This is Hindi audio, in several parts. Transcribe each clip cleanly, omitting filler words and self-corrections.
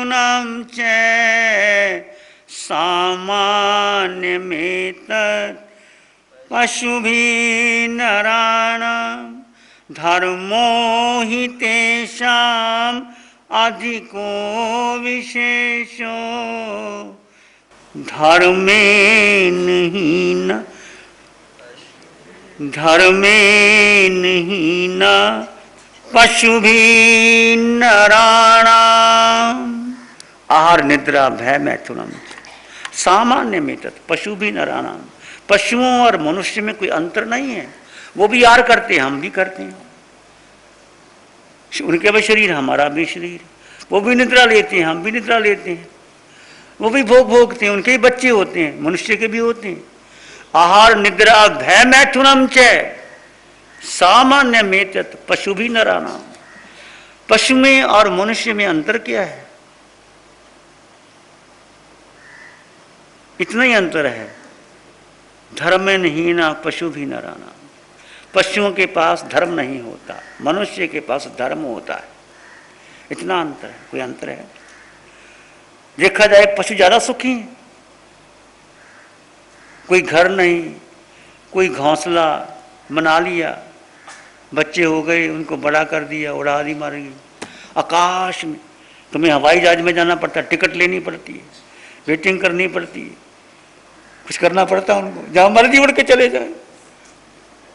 मैथुनं च सामान्यमेतत् पशुभिः नराणां धर्मो हि तेषाम् अधिको विशेषो धर्मेण हि न पशुभिः नराणाम्। आहार निद्रा भय मैथुनम सामान्य में तत् पशुभिः नराणाम। पशुओं और मनुष्य में कोई अंतर नहीं है। वो भी आहार करते हैं, हम भी करते हैं। उनके भी शरीर, हमारा भी शरीर। वो भी निद्रा लेते हैं, हम भी निद्रा लेते हैं। वो भी भोग भोगते हैं, उनके भी बच्चे होते हैं, मनुष्य के भी होते हैं। आहार निद्रा भय मैथुनम च सामान्य में तत् पशुभिः नराणाम। पशु में और मनुष्य में अंतर क्या है? इतना ही अंतर है, धर्मेण हि न पशुभिः नराणाम। पशुओं के पास धर्म नहीं होता, मनुष्य के पास धर्म होता है। इतना अंतर है, कोई अंतर है? देखा जाए पशु ज्यादा सुखी है। कोई घर नहीं, कोई घोंसला बना लिया, बच्चे हो गए, उनको बड़ा कर दिया, उड़ा दी मारेगी आकाश में। तुम्हें हवाई जहाज में जाना पड़ता, टिकट लेनी पड़ती है, वेटिंग करनी पड़ती है, कुछ करना पड़ता है उनको। जहां मर्जी उड़ के चले जाए,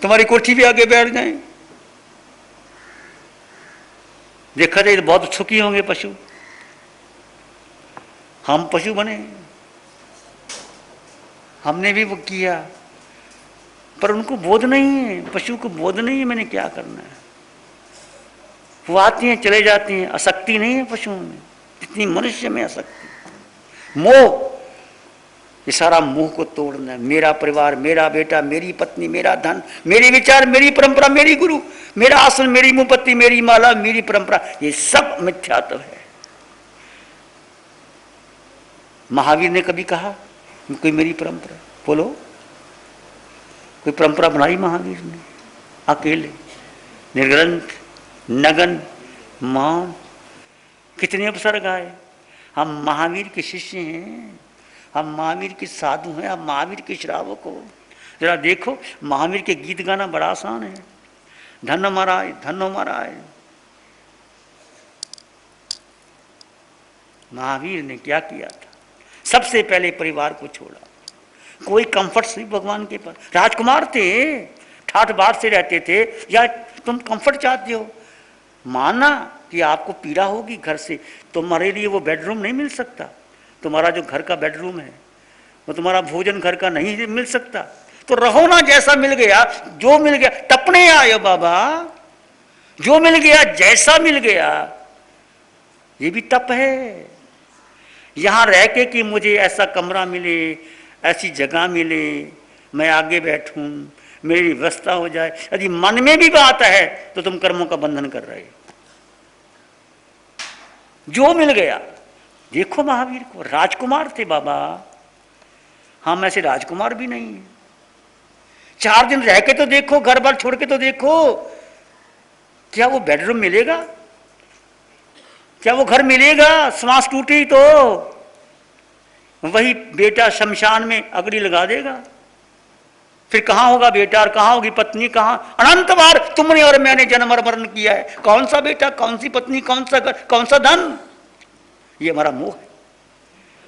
तुम्हारी कोठी भी आगे बैठ जाए। देखा जाए तो बहुत सुखी होंगे पशु। हम पशु बने, हमने भी वो किया, पर उनको बोध नहीं है। पशु को बोध नहीं है मैंने क्या करना है। वो आती हैं चले जाती हैं, आसक्ति नहीं है पशुओं में जितनी मनुष्य में आसक्ति। मोह, ये सारा मोह को तोड़ना है। मेरा परिवार, मेरा बेटा, मेरी पत्नी, मेरा धन, मेरे विचार, मेरी परंपरा, मेरी गुरु, मेरा आसन, मेरी मुपत्ति, मेरी माला, मेरी परंपरा, ये सब मिथ्यात्व है। महावीर ने कभी कहा कोई मेरी परंपरा? बोलो, कोई परंपरा बनाई महावीर ने? अकेले, निर्ग्रंथ, नगन, मौन। कितने उपसर्ग आए। हम महावीर के शिष्य हैं, हम महावीर के साधु हैं, हम महावीर के श्रावक हो। जरा देखो, महावीर के गीत गाना बड़ा आसान है। धन्य महाराज, धन्य महाराज। महावीर ने क्या किया था? सबसे पहले परिवार को छोड़ा। कोई कंफर्ट से भगवान के पास, राजकुमार थे, ठाठ बाट से रहते थे, या तुम कंफर्ट चाहते हो? माना कि आपको पीड़ा होगी घर से, तुम्हारे लिए वो बेडरूम नहीं मिल सकता। तुम्हारा जो घर का बेडरूम है वो तुम्हारा भोजन घर का नहीं मिल सकता, तो रहो ना जैसा मिल गया, जो मिल गया। टपने आयो बाबा, जो मिल गया, जैसा मिल गया, ये भी तप है। यहां रह के कि मुझे ऐसा कमरा मिले, ऐसी जगह मिले, मैं आगे बैठूं, मेरी व्यवस्था हो जाए, यदि मन में भी बात है तो तुम कर्मों का बंधन कर रहे हो। जो मिल गया। देखो महावीर को, राजकुमार थे बाबा। हम ऐसे राजकुमार भी नहीं है। 4 दिन रह के तो देखो, घर बार छोड़ के तो देखो, क्या वो बेडरूम मिलेगा? क्या वो घर मिलेगा? श्वास टूटी तो वही बेटा शमशान में अगड़ी लगा देगा। फिर कहां होगा बेटा और कहां होगी पत्नी? कहां? अनंत बार तुमने और मैंने जन्म मरण किया है। कौन सा बेटा, कौन सी पत्नी, कौन सा घर, कौन सा धन? ये हमारा मोह है।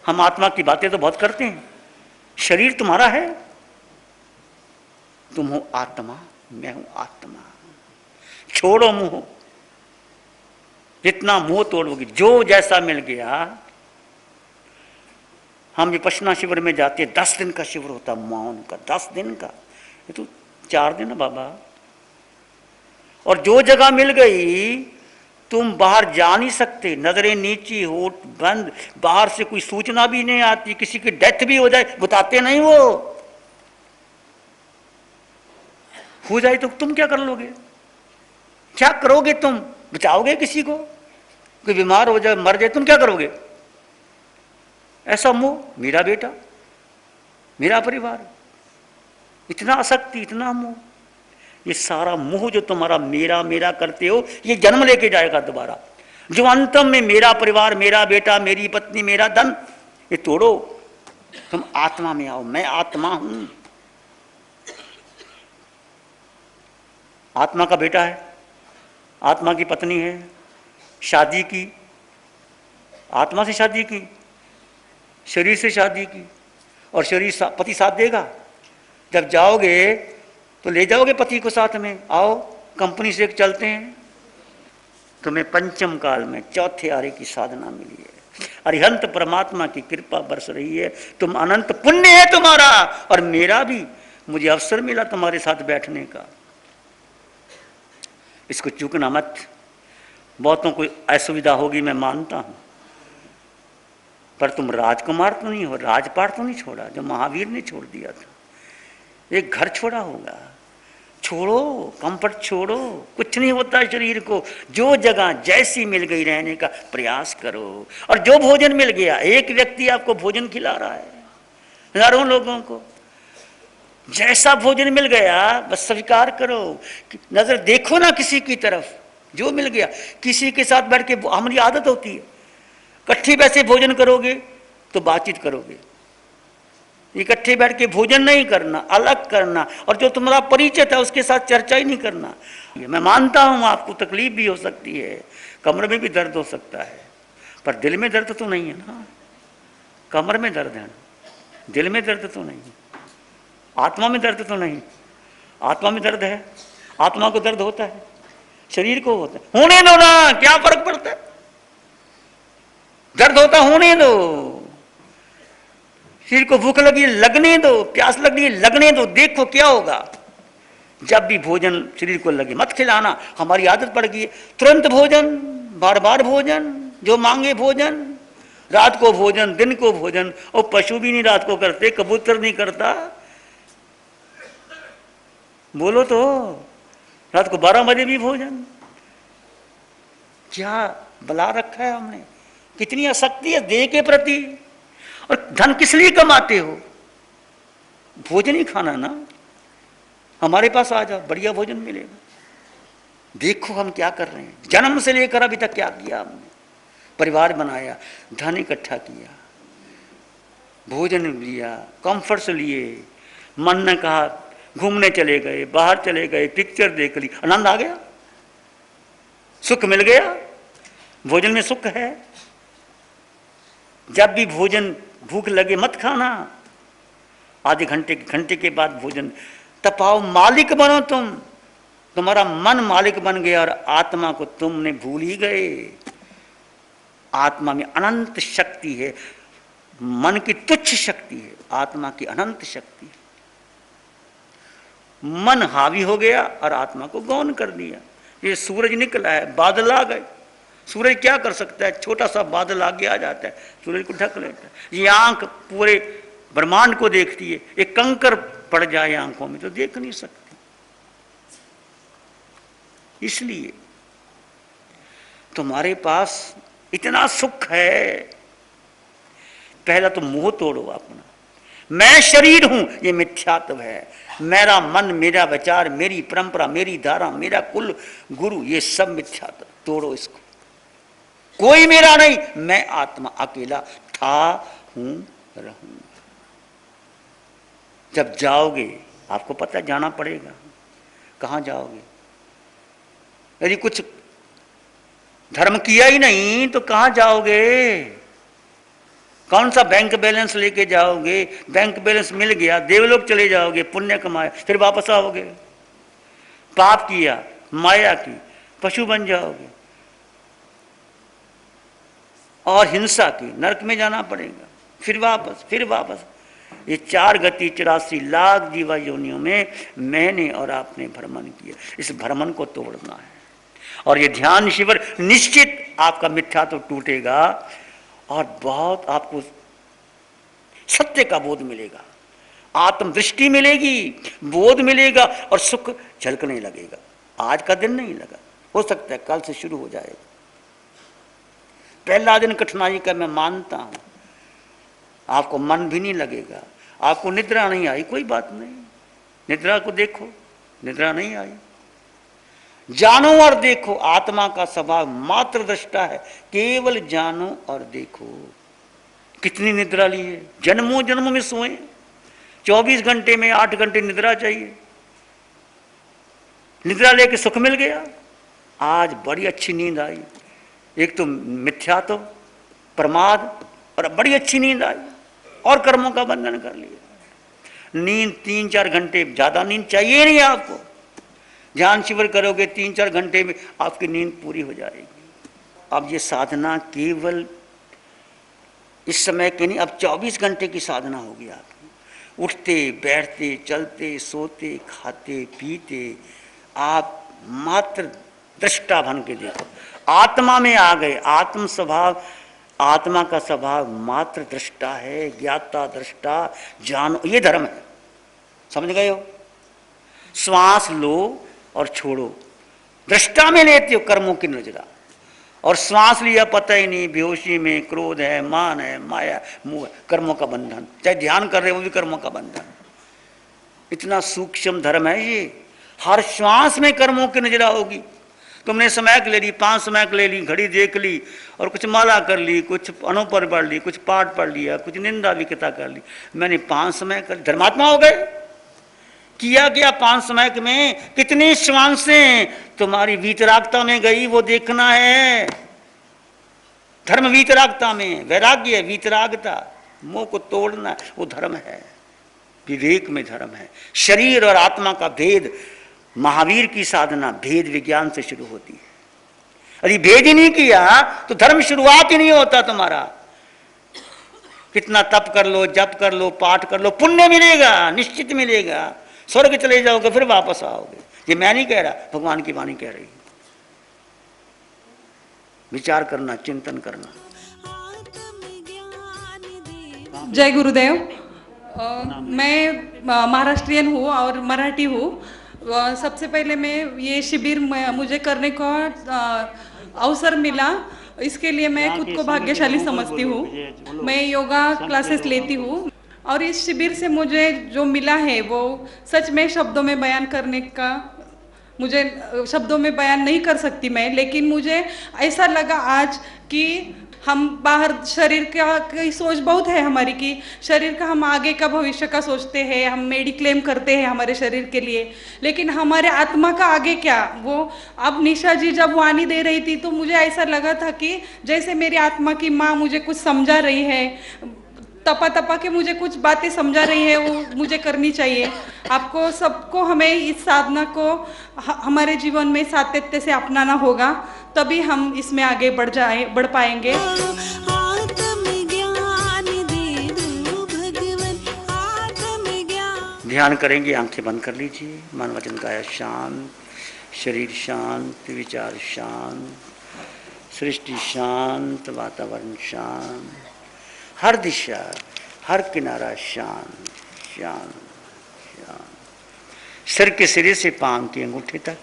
हम आत्मा की बातें तो बहुत करते हैं। शरीर तुम्हारा है, तुम हो आत्मा, मैं हूं आत्मा। छोड़ो मोह। जितना मोह तोड़ोगी, जो जैसा मिल गया। हम विपश्यना शिविर में जाते हैं, 10 दिन का शिविर होता, मौन का, 10 दिन का। ये तो 4 दिन है बाबा। और जो जगह मिल गई, तुम बाहर जा नहीं सकते। नजरें नीची, होठ बंद, बाहर से कोई सूचना भी नहीं आती। किसी की डेथ भी हो जाए, बताते नहीं वो। हो जाए तो तुम क्या कर लोगे? क्या करोगे तुम? बचाओगे किसी को? कोई बीमार हो जाए, मर जाए, तुम क्या करोगे? ऐसा मोह, मेरा बेटा, मेरा परिवार, इतना आसक्ति, इतना मोह। ये सारा मोह जो तुम्हारा मेरा मेरा करते हो, ये जन्म लेके जाएगा दोबारा। जो अंतम में मेरा परिवार, मेरा बेटा, मेरी पत्नी, मेरा धन, ये तोड़ो, तुम आत्मा में आओ। मैं आत्मा हूं। आत्मा का बेटा है, आत्मा की पत्नी है, शादी की, आत्मा से शादी की, शरीर से शादी की, और शरीर पति साथ देगा। जब जाओगे तो ले जाओगे पति को साथ में, आओ कंपनी से चलते हैं। तुम्हें पंचम काल में चौथे आरे की साधना मिली है, अरिहंत परमात्मा की कृपा बरस रही है। तुम अनंत पुण्य है तुम्हारा, और मेरा भी, मुझे अवसर मिला तुम्हारे साथ बैठने का। इसको चूकना मत। बहुतों को असुविधा होगी, मैं मानता हूं, पर तुम राजकुमार तो नहीं हो, राजपाट तो नहीं छोड़ा जो महावीर ने छोड़ दिया था। एक घर छोड़ा होगा, छोड़ो, कंफर्ट छोड़ो, कुछ नहीं होता शरीर को। जो जगह जैसी मिल गई रहने का प्रयास करो। और जो भोजन मिल गया, एक व्यक्ति आपको भोजन खिला रहा है, हजारों लोगों को, जैसा भोजन मिल गया बस स्वीकार करो। नजर देखो ना किसी की तरफ, जो मिल गया। किसी के साथ बैठ के, हमारी आदत होती है, इकट्ठे वैसे भोजन करोगे तो बातचीत करोगे, इकट्ठे बैठ के भोजन नहीं करना, अलग करना, और जो तुम्हारा परिचित है उसके साथ चर्चा ही नहीं करना। मैं मानता हूं आपको तकलीफ भी हो सकती है, कमर में भी दर्द हो सकता है, पर दिल में दर्द तो नहीं है ना। कमर में दर्द है, दिल में दर्द तो नहीं, आत्मा में दर्द तो नहीं। आत्मा में दर्द है, आत्मा को दर्द होता है, शरीर को होता है। होने दो ना, क्या फर्क पड़ता है, दर्द होता होने दो। शरीर को भूख लगी, लगने दो, प्यास लगी, लगने दो, देखो क्या होगा। जब भी भोजन शरीर को लगे मत खिलाना, हमारी आदत पड़ गई है तुरंत भोजन, बार बार भोजन, जो मांगे भोजन, रात को भोजन, दिन को भोजन। और पशु भी नहीं रात को करते, कबूतर नहीं करता, बोलो तो, रात को 12 बजे भी भोजन। क्या बला रखा है हमने, कितनी आसक्ति है देह के प्रति। और धन किस लिए कमाते हो, भोजन ही खाना ना। हमारे पास आ जाओ, बढ़िया भोजन मिलेगा। देखो हम क्या कर रहे हैं, जन्म से लेकर अभी तक क्या किया हमने। परिवार बनाया, धन इकट्ठा किया, भोजन लिया, कंफर्ट्स लिए, मन ने कहा घूमने चले गए, बाहर चले गए, पिक्चर देख ली, आनंद आ गया, सुख मिल गया। भोजन में सुख है। जब भी भोजन भूख लगे मत खाना, आधे घंटे के बाद भोजन तपाओ। मालिक बनो तुम, तुम्हारा मन मालिक बन गया और आत्मा को तुमने भूल ही गए। आत्मा में अनंत शक्ति है, मन की तुच्छ शक्ति है, आत्मा की अनंत शक्ति है। मन हावी हो गया और आत्मा को गौन कर दिया। ये सूरज निकला है, बादल आ गए, सूरज क्या कर सकता है, छोटा सा बादल आगे आ जाता है, सूरज को ढक लेता है। ये आंख पूरे ब्रह्मांड को देखती है, एक कंकर पड़ जाए आंखों में तो देख नहीं सकती। इसलिए तुम्हारे पास इतना सुख है, पहला तो मोह तोड़ो अपना। मैं शरीर हूं, ये मिथ्यात्व है। मेरा मन, मेरा विचार, मेरी परंपरा, मेरी धारा, मेरा कुल गुरु, ये सब मिथ्यात्व, तोड़ो इसको। कोई मेरा नहीं, मैं आत्मा अकेला था, हूं, रहूंगा। जब जाओगे आपको पता जाना पड़ेगा, कहां जाओगे। यदि कुछ धर्म किया ही नहीं तो कहां जाओगे, कौन सा बैंक बैलेंस लेके जाओगे। बैंक बैलेंस मिल गया, देवलोक चले जाओगे, पुण्य कमाए, फिर वापस आओगे। पाप किया, माया की, पशु बन जाओगे और हिंसा की, नरक में जाना पड़ेगा, फिर वापस, फिर वापस। ये 4 गति 84 लाख जीवा योनियों में मैंने और आपने भ्रमण किया। इस भ्रमण को तोड़ना है, और ये ध्यान शिविर निश्चित आपका मिथ्या तो टूटेगा और बहुत आपको सत्य का बोध मिलेगा, आत्मदृष्टि मिलेगी, बोध मिलेगा और सुख झलकने लगेगा। आज का दिन नहीं लगा, हो सकता है कल से शुरू हो जाएगा। पहला दिन कठिनाई का मैं मानता हूं, आपको मन भी नहीं लगेगा, आपको निद्रा नहीं आई, कोई बात नहीं, निद्रा को देखो, निद्रा नहीं आई, जानो और देखो, आत्मा का स्वभाव मात्र दृष्टा है, केवल जानो और देखो। कितनी निद्रा ली है, जन्मों जन्म में सोए, 24 घंटे में 8 घंटे निद्रा चाहिए, निद्रा लेके सुख मिल गया। आज बड़ी अच्छी नींद आई, एक तो मिथ्या तो प्रमाद और बड़ी अच्छी नींद आई और कर्मों का बंधन कर लिया। नींद 3-4 घंटे, ज्यादा नींद चाहिए नहीं आपको। ध्यान शिविर करोगे 3-4 घंटे में आपकी नींद पूरी हो जाएगी। अब ये साधना केवल इस समय की नहीं, अब 24 घंटे की साधना होगी आपकी। उठते बैठते चलते सोते खाते पीते आप मात्र दृष्टा बन के देखो, आत्मा में आ गए। आत्म स्वभाव, आत्मा का स्वभाव मात्र दृष्टा है, ज्ञाता दृष्टा जानो, ये धर्म है। समझ गए हो? श्वास लो और छोड़ो, दृष्टा में लेते हो कर्मों की नजरा, और श्वास लिया पता ही नहीं, बेहोशी में क्रोध है, मान है, माया मोह, कर्मों का बंधन। चाहे ध्यान कर रहे हो वो भी कर्मों का बंधन। इतना सूक्ष्म धर्म है ये। हर श्वास में कर्मों की नजरा होगी। तुमने समैक ले ली, 5 समैक ले ली, घड़ी देख ली और कुछ माला कर ली, कुछ अनुपर पढ़ ली, कुछ पाठ पढ़ लिया, कुछ निंदा विकता कर ली। मैंने 5 समैक कर, धर्मात्मा हो गए। किया गया 5 समैक में कितनी श्वासें तुम्हारी वीतरागता में गई, वो देखना है। धर्म वीतरागता में, वैराग्य वीतरागता, मोह को तोड़ना, वो धर्म है। विवेक में धर्म है। शरीर और आत्मा का भेद, महावीर की साधना भेद विज्ञान से शुरू होती है। यदि भेद ही नहीं किया तो धर्म शुरुआत ही नहीं होता तुम्हारा। कितना तप कर लो, जप कर लो, पाठ कर लो, पुण्य मिलेगा, निश्चित मिलेगा, स्वर्ग चले जाओगे, फिर वापस आओगे। ये मैं नहीं कह रहा, भगवान की वाणी कह रही है। विचार करना, चिंतन करना। जय गुरुदेव। मैं महाराष्ट्रियन हूँ और मराठी हूँ। सबसे पहले मैं ये शिविर मुझे करने का अवसर मिला, इसके लिए मैं खुद को भाग्यशाली समझती हूँ। मैं योगा क्लासेस लेती हूँ और इस शिविर से मुझे जो मिला है वो सच में शब्दों में बयान करने का, मुझे शब्दों में बयान नहीं कर सकती मैं, लेकिन मुझे ऐसा लगा आज कि हम बाहर शरीर का की सोच बहुत है हमारी, कि शरीर का हम आगे का भविष्य का सोचते हैं, हम मेडिक्लेम करते हैं हमारे शरीर के लिए, लेकिन हमारे आत्मा का आगे क्या। वो अब निशा जी जब वाणी दे रही थी तो मुझे ऐसा लगा था कि जैसे मेरी आत्मा की माँ मुझे कुछ समझा रही है, तपा तपा के मुझे कुछ बातें समझा रही है, वो मुझे करनी चाहिए। आपको सबको हमें इस साधना को हमारे जीवन में सातत्य से अपनाना होगा, तभी हम इसमें आगे बढ़ पाएंगे। ध्यान करेंगे, आंखें बंद कर लीजिए। मन वचन काया शांत, शरीर शांत, विचार शांत, सृष्टि शांत, वातावरण शांत, हर दिशा हर किनारा शांत शांत शांत। सिर के सिरे से पांव के अंगूठे तक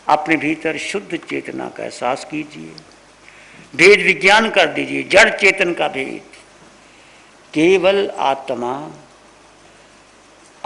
अपने भीतर शुद्ध चेतना का एहसास कीजिए। भेद विज्ञान कर दीजिए, जड़ चेतन का भेद। केवल आत्मा,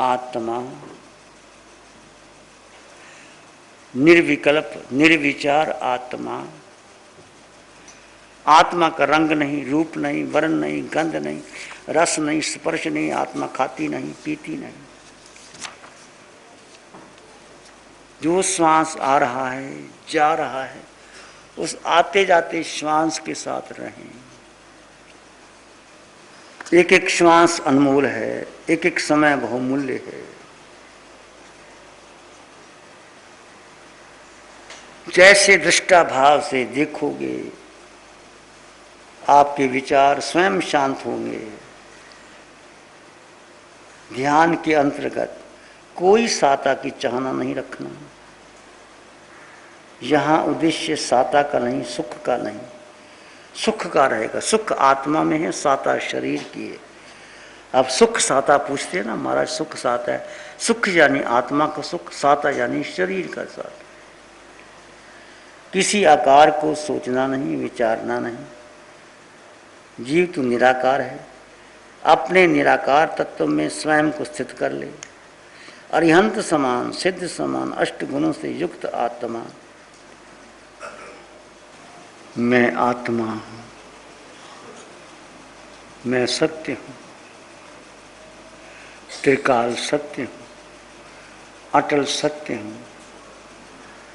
आत्मा निर्विकल्प निर्विचार आत्मा। आत्मा का रंग नहीं, रूप नहीं, वर्ण नहीं, गंध नहीं, रस नहीं, स्पर्श नहीं। आत्मा खाती नहीं, पीती नहीं। जो श्वास आ रहा है, जा रहा है, उस आते जाते श्वास के साथ रहें। एक एक श्वास अनमोल है, एक एक समय बहुमूल्य है। जैसे दृष्टा भाव से देखोगे, आपके विचार स्वयं शांत होंगे। ध्यान के अंतर्गत कोई साता की चाहना नहीं रखना। यहाँ उद्देश्य साता का नहीं, सुख का नहीं, सुख का रहेगा। सुख आत्मा में है, साता शरीर की है। अब सुख साता पूछते हैं ना, महाराज सुख साता है। सुख यानी आत्मा का सुख, साता यानी शरीर का साता। किसी आकार को सोचना नहीं, विचारना नहीं। जीव तो निराकार है, अपने निराकार तत्व में स्वयं को स्थित कर ले। अरिहंत समान, सिद्ध समान, अष्ट गुणों से युक्त आत्मा। मैं आत्मा हूं, मैं सत्य हूं, त्रिकाल सत्य हूं, अटल सत्य हूं,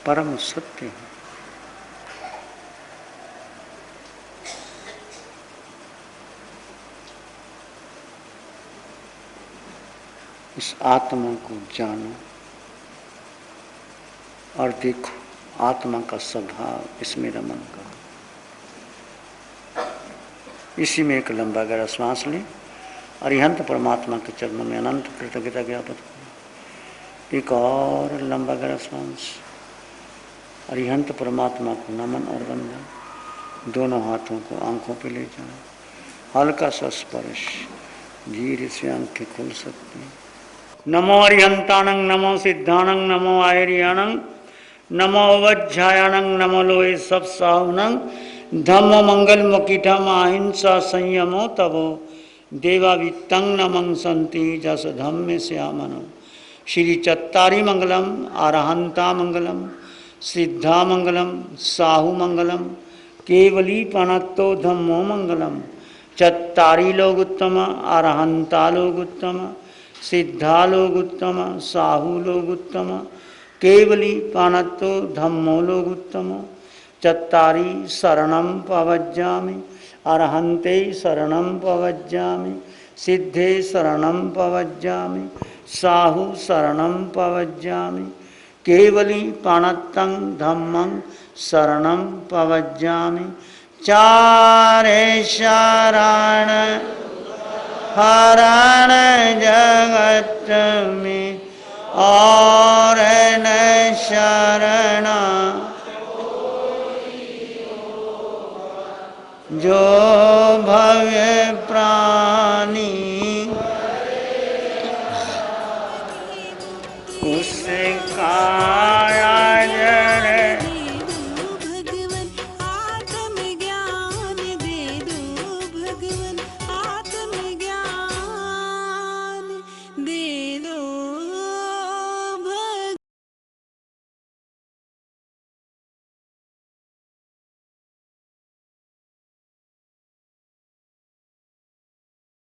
परम सत्य हूं। इस आत्मा को जानो और देखो आत्मा का स्वभाव, इसमें रमन करो। इसी में एक लंबा गहरा श्वास लें। अरिहंत परमात्मा के चरणों में अनंत कृतज्ञता ज्ञापन करें। एक और लंबा गहरा श्वास। अरिहंत परमात्मा को नमन और वंदन। दोनों हाथों को आंखों पे ले जाएं। हल्का सा स्पर्श, धीरे से आंखें खोल सकते हैं। नमो अरिहंताणं, नमो सिद्धाणं, नमो आयर्याणं, नमो वज्झायाणं, नमो लोहे सब साहुणं, धम्मो मंगल मुकिठम अहिंसा संयमो तवो देवावित्तं नमं संति जस धम्मे श्यामनो। श्री चत्तारी मंगलम, अरहंता मंगलम, सिद्धा मंगलम, साहु मंगलम, केवली पणत्तो धम्मो मंगलम। चत्तारी लोग उत्तम, अरहंता लोग उत्तम, सिद्धा लोग उत्तम, साहु लोग उत्तम, केवली पाणत्तो धम्मो लोग उत्तम। चत्तारी शरणं पवज्जामि, अरहन्ते शरणं पवज्जामि, सिद्धे शरणं पवज्जामि, साहु शरणं पवज्जामि, केवली पाणत्तं धम्मं शरणं पवज्जामि। चारे शरण हरण जगत में और न शरणा जो